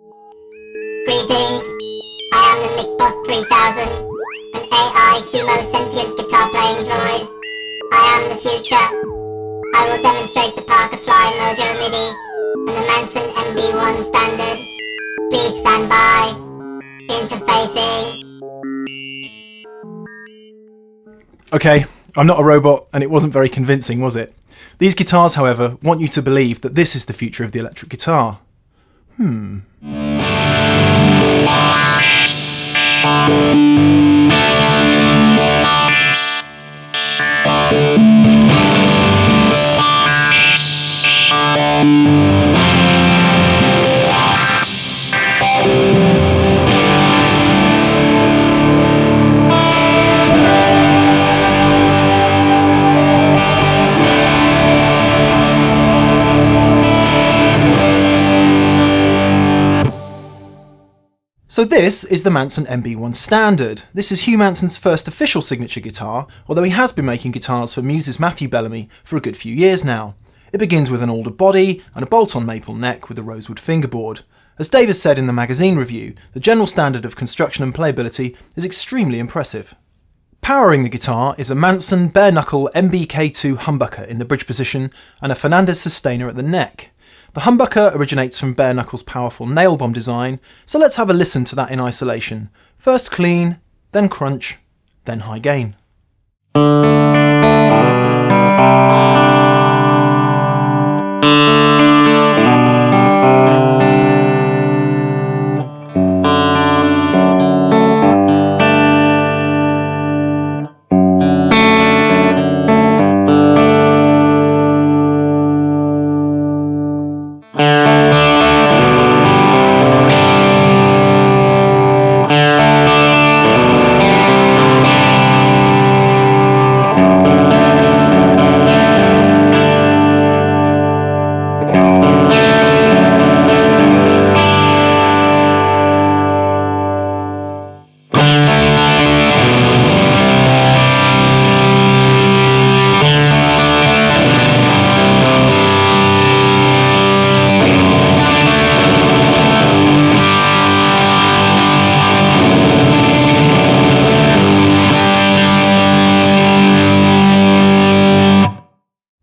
Greetings, I am the MIDI 3000, an AI humo-sentient guitar-playing droid. I am the future. I will demonstrate the Parkerfly Mojo MIDI and the Manson MB-1 standard. Please stand by. Interfacing. Okay, I'm not a robot, and it wasn't very convincing, was it? These guitars, however, want you to believe that this is the future of the electric guitar. So this is the Manson MB-1 standard. This is Hugh Manson's first official signature guitar, although he has been making guitars for Muse's Matthew Bellamy for a good few years now. It begins with an alder body and a bolt-on maple neck with a rosewood fingerboard. As Davis said in the magazine review, the general standard of construction and playability is extremely impressive. Powering the guitar is a Manson bare-knuckle MB-2 humbucker in the bridge position and a Fernandez sustainer at the neck. The humbucker originates from Bare Knuckle's powerful nail bomb design, so let's have a listen to that in isolation. First clean, then crunch, then high gain.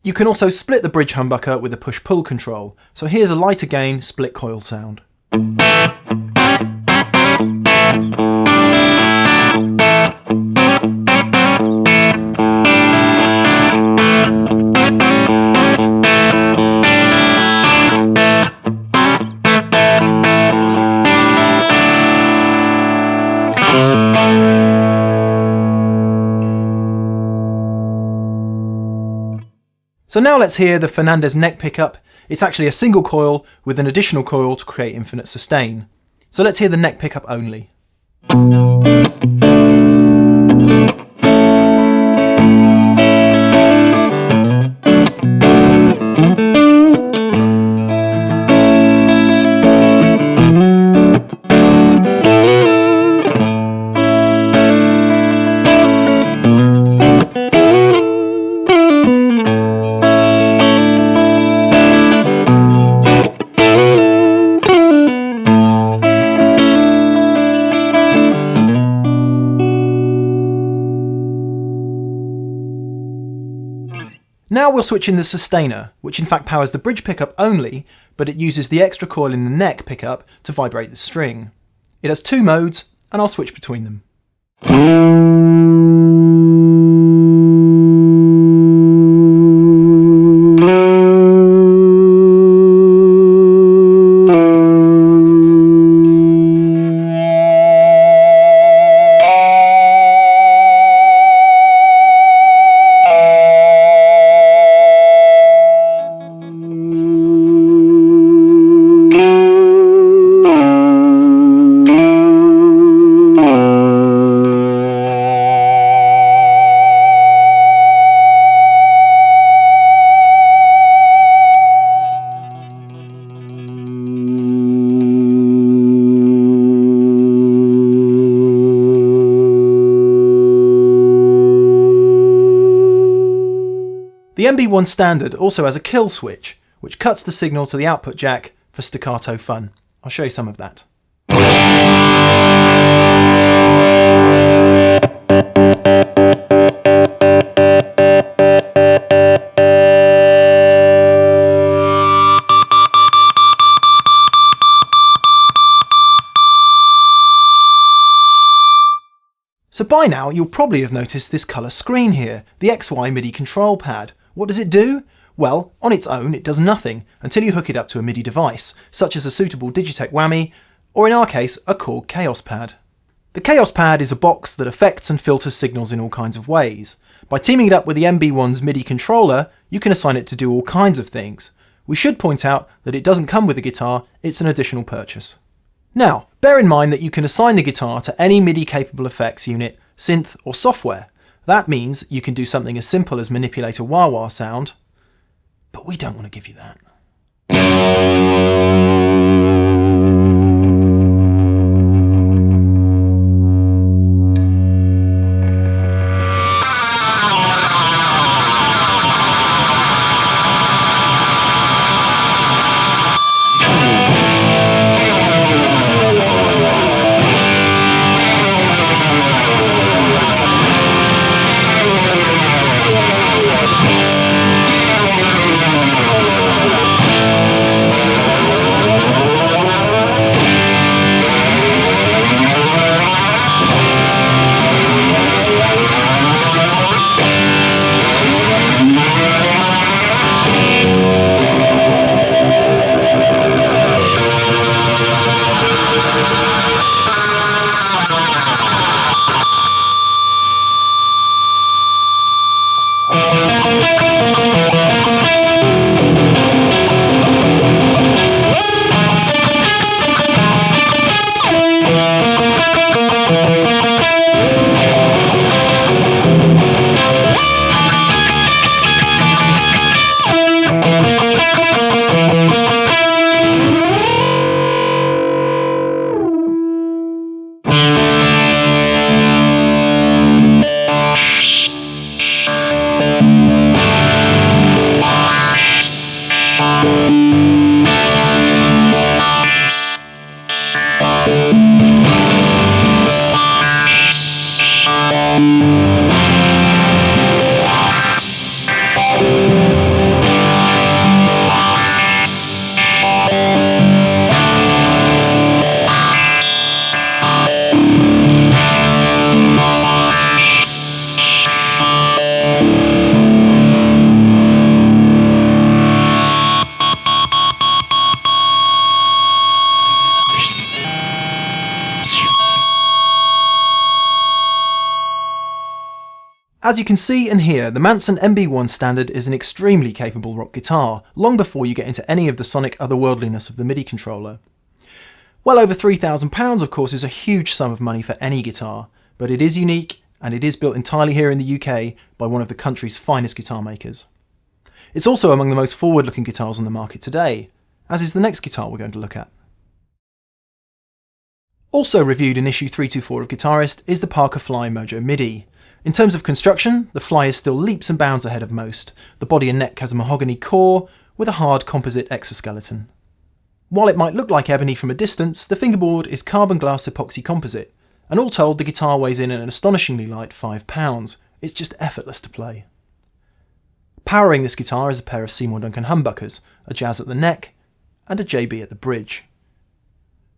You can also split the bridge humbucker with a push-pull control, so here's a lighter gain split coil sound. So now let's hear the Fernandez neck pickup. It's actually a single coil with an additional coil to create infinite sustain. So let's hear the neck pickup only. Now we'll switch in the sustainer, which in fact powers the bridge pickup only, but it uses the extra coil in the neck pickup to vibrate the string. It has two modes, and I'll switch between them. The MB-1 standard also has a kill switch, which cuts the signal to the output jack for staccato fun. I'll show you some of that. So by now you'll probably have noticed this colour screen here, the XY MIDI control pad. What does it do? Well, on its own it does nothing until you hook it up to a MIDI device, such as a suitable Digitech whammy, or in our case a Korg Chaos pad. The Chaos pad is a box that affects and filters signals in all kinds of ways. By teaming it up with the MB-1's MIDI controller, you can assign it to do all kinds of things. We should point out that it doesn't come with the guitar, it's an additional purchase. Now, bear in mind that you can assign the guitar to any MIDI-capable effects unit, synth or software. That means you can do something as simple as manipulate a wah-wah sound, but we don't want to give you that. As you can see and hear, the Manson MB-1 Standard is an extremely capable rock guitar, long before you get into any of the sonic otherworldliness of the MIDI controller. Well over £3,000 of course is a huge sum of money for any guitar, but it is unique and it is built entirely here in the UK by one of the country's finest guitar makers. It's also among the most forward-looking guitars on the market today, as is the next guitar we're going to look at. Also reviewed in issue 324 of Guitarist is the Parker Fly Mojo MIDI. In terms of construction, the Fly is still leaps and bounds ahead of most. The body and neck has a mahogany core with a hard composite exoskeleton. While it might look like ebony from a distance, the fingerboard is carbon glass epoxy composite, and all told the guitar weighs in an astonishingly light £5. It's just effortless to play. Powering this guitar is a pair of Seymour Duncan humbuckers, a jazz at the neck and a JB at the bridge.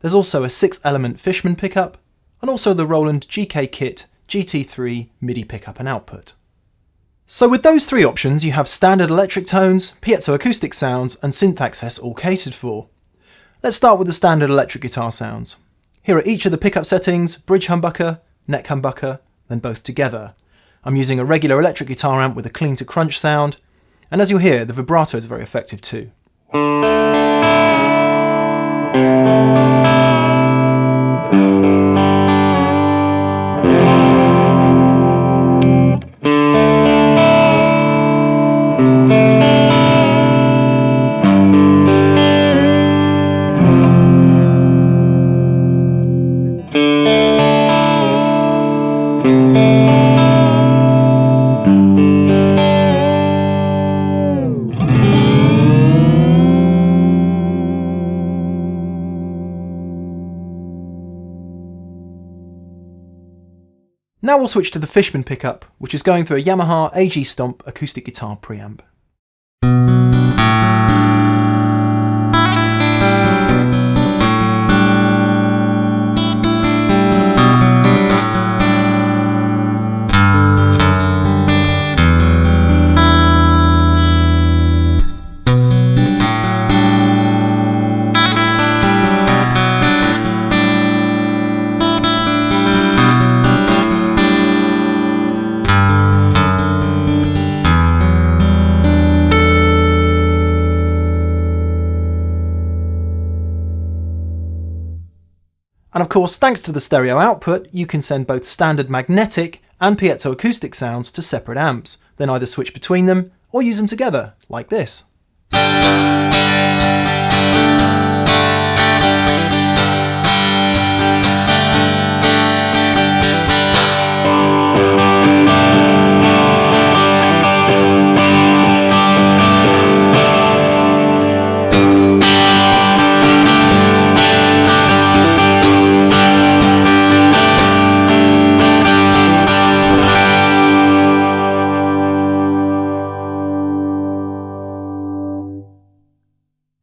There's also a 6-element Fishman pickup and also the Roland GK Kit GT3 MIDI pickup and output. So with those three options you have standard electric tones, piezoacoustic sounds and synth access all catered for. Let's start with the standard electric guitar sounds. Here are each of the pickup settings, bridge humbucker, neck humbucker, then both together. I'm using a regular electric guitar amp with a clean to crunch sound, and as you'll hear the vibrato is very effective too. Now we'll switch to the Fishman pickup, which is going through a Yamaha AG Stomp acoustic guitar preamp. And of course, thanks to the stereo output, you can send both standard magnetic and piezoacoustic sounds to separate amps, then either switch between them or use them together, like this.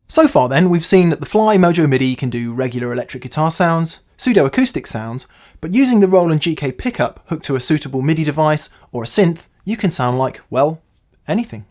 So far then, we've seen that the Fly Mojo MIDI can do regular electric guitar sounds, pseudo-acoustic sounds, but using the Roland GK pickup hooked to a suitable MIDI device or a synth, you can sound like, well, anything.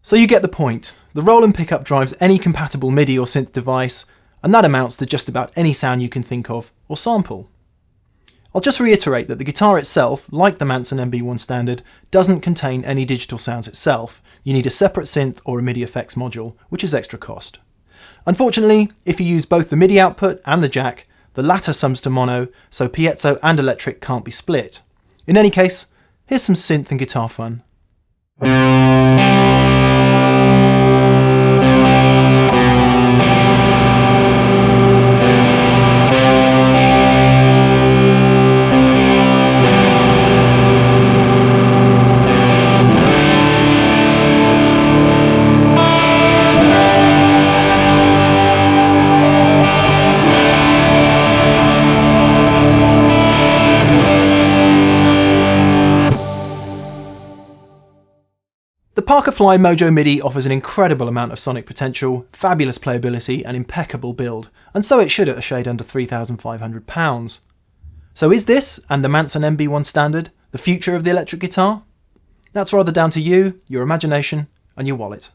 So you get the point. The Roland pickup drives any compatible MIDI or synth device, and that amounts to just about any sound you can think of or sample. I'll just reiterate that the guitar itself, like the Manson MB-1 standard, doesn't contain any digital sounds itself. You need a separate synth or a MIDI effects module, which is extra cost. Unfortunately, if you use both the MIDI output and the jack, the latter sums to mono, so piezo and electric can't be split. In any case, here's some synth and guitar fun. The Parker Fly Mojo MIDI offers an incredible amount of sonic potential, fabulous playability and impeccable build, and so it should at a shade under £3,500. So is this, and the Manson MB-1 standard, the future of the electric guitar? That's rather down to you, your imagination and your wallet.